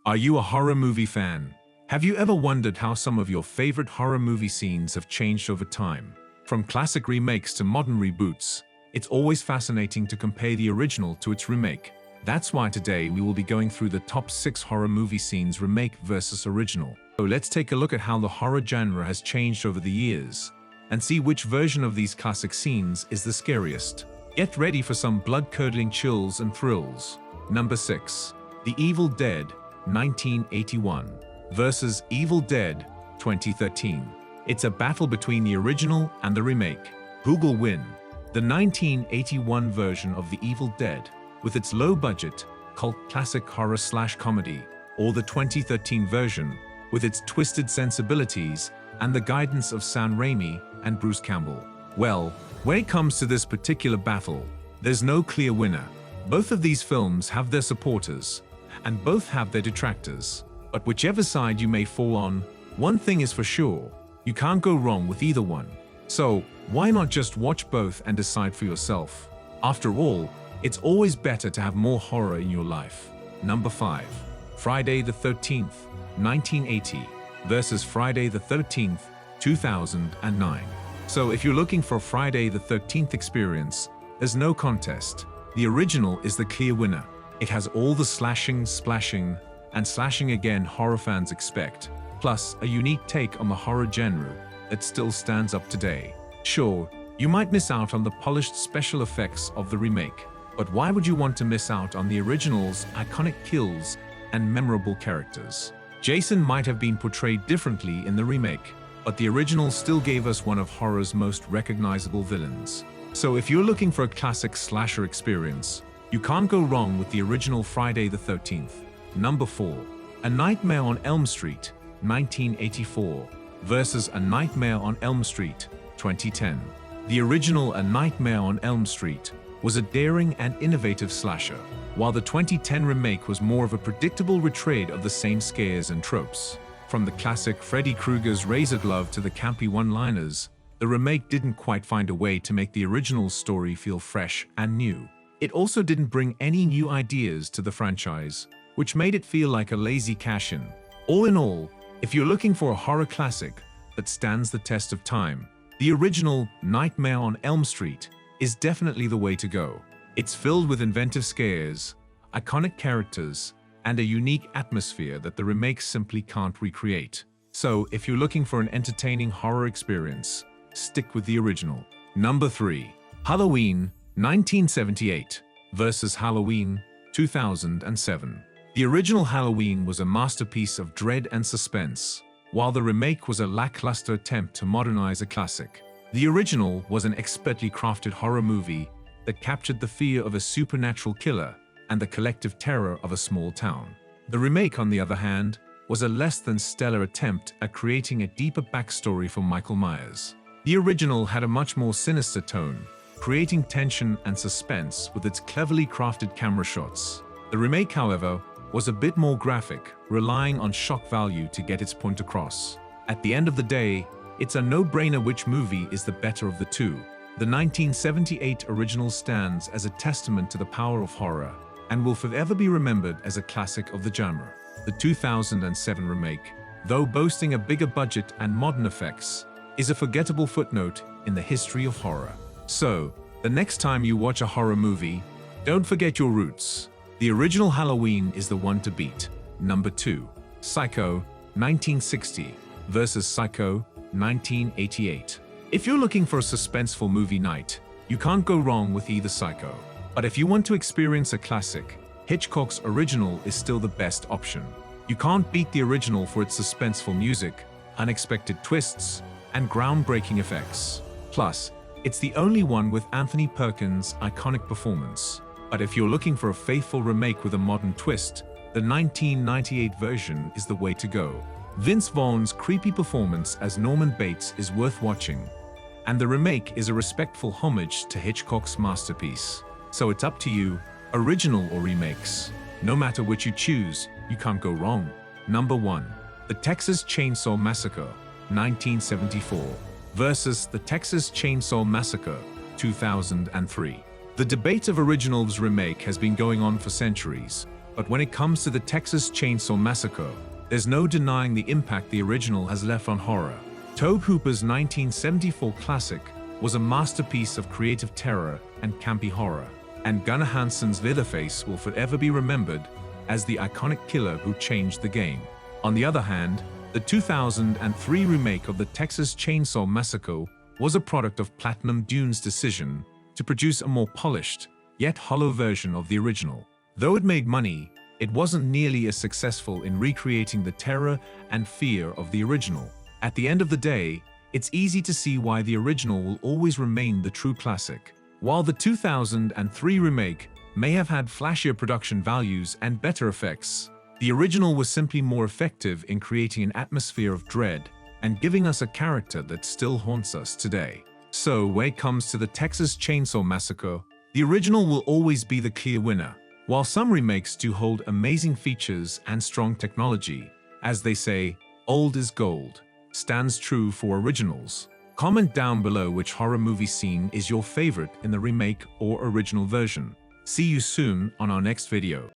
Are you a horror movie fan? Have you ever wondered how some of your favorite horror movie scenes have changed over time? From classic remakes to modern reboots, it's always fascinating to compare the original to its remake. That's why today we will be going through the top 6 horror movie scenes remake versus original. So let's take a look at how the horror genre has changed over the years and see which version of these classic scenes is the scariest. Get ready for some blood-curdling chills and thrills. Number 6. The Evil Dead 1981 versus Evil Dead 2013. It's a battle between the original and the remake. Who will win? The 1981 version of The Evil Dead, with its low-budget, cult classic horror/comedy, or the 2013 version, with its twisted sensibilities and the guidance of Sam Raimi and Bruce Campbell. Well, when it comes to this particular battle, there's no clear winner. Both of these films have their supporters, and both have their detractors. But whichever side you may fall on, one thing is for sure, you can't go wrong with either one. So, why not just watch both and decide for yourself? After all, it's always better to have more horror in your life. Number 5. Friday the 13th, 1980 versus Friday the 13th, 2009. So if you're looking for a Friday the 13th experience, there's no contest. The original is the clear winner. It has all the slashing, splashing, and slashing again horror fans expect, plus a unique take on the horror genre that still stands up today. Sure, you might miss out on the polished special effects of the remake, but why would you want to miss out on the original's iconic kills and memorable characters? Jason might have been portrayed differently in the remake, but the original still gave us one of horror's most recognizable villains. So if you're looking for a classic slasher experience, you can't go wrong with the original Friday the 13th. Number 4. A Nightmare on Elm Street 1984 versus A Nightmare on Elm Street 2010. The original A Nightmare on Elm Street was a daring and innovative slasher, while the 2010 remake was more of a predictable retread of the same scares and tropes. From the classic Freddy Krueger's razor glove to the campy one-liners, the remake didn't quite find a way to make the original story feel fresh and new. It also didn't bring any new ideas to the franchise, which made it feel like a lazy cash-in. All in all, if you're looking for a horror classic that stands the test of time, the original Nightmare on Elm Street is definitely the way to go. It's filled with inventive scares, iconic characters, and a unique atmosphere that the remake simply can't recreate. So, if you're looking for an entertaining horror experience, stick with the original. Number 3. Halloween 1978 versus Halloween 2007. The original Halloween was a masterpiece of dread and suspense, while the remake was a lackluster attempt to modernize a classic. The original was an expertly crafted horror movie that captured the fear of a supernatural killer and the collective terror of a small town. The remake, on the other hand, was a less than stellar attempt at creating a deeper backstory for Michael Myers. The original had a much more sinister tone, creating tension and suspense with its cleverly crafted camera shots. The remake, however, was a bit more graphic, relying on shock value to get its point across. At the end of the day, it's a no-brainer which movie is the better of the two. The 1978 original stands as a testament to the power of horror and will forever be remembered as a classic of the genre. The 2007 remake, though boasting a bigger budget and modern effects, is a forgettable footnote in the history of horror. So, the next time you watch a horror movie, don't forget your roots. The original Halloween is the one to beat. Number 2. Psycho 1960 versus Psycho 1988. If you're looking for a suspenseful movie night, you can't go wrong with either Psycho. But if you want to experience a classic, Hitchcock's original is still the best option. You can't beat the original for its suspenseful music, unexpected twists, and groundbreaking effects. Plus, it's the only one with Anthony Perkins' iconic performance. But if you're looking for a faithful remake with a modern twist, the 1998 version is the way to go. Vince Vaughn's creepy performance as Norman Bates is worth watching, and the remake is a respectful homage to Hitchcock's masterpiece. So it's up to you, original or remakes. No matter which you choose, you can't go wrong. Number 1. The Texas Chainsaw Massacre 1974 versus The Texas Chainsaw Massacre 2003. The debate of original vs. remake has been going on for centuries, But when it comes to the Texas Chainsaw Massacre, there's no denying the impact the original has left on horror. Tobe Hooper's 1974 classic was a masterpiece of creative terror and campy horror, and Gunnar Hansen's Leatherface will forever be remembered as the iconic killer who changed the game. On the other hand, the 2003 remake of the Texas Chainsaw Massacre was a product of Platinum Dune's decision to produce a more polished, yet hollow version of the original. Though it made money, it wasn't nearly as successful in recreating the terror and fear of the original. At the end of the day, it's easy to see why the original will always remain the true classic. While the 2003 remake may have had flashier production values and better effects, the original was simply more effective in creating an atmosphere of dread and giving us a character that still haunts us today. So, when it comes to the Texas Chainsaw Massacre, the original will always be the clear winner. While some remakes do hold amazing features and strong technology, as they say, old is gold stands true for originals. Comment down below which horror movie scene is your favorite in the remake or original version. See you soon on our next video.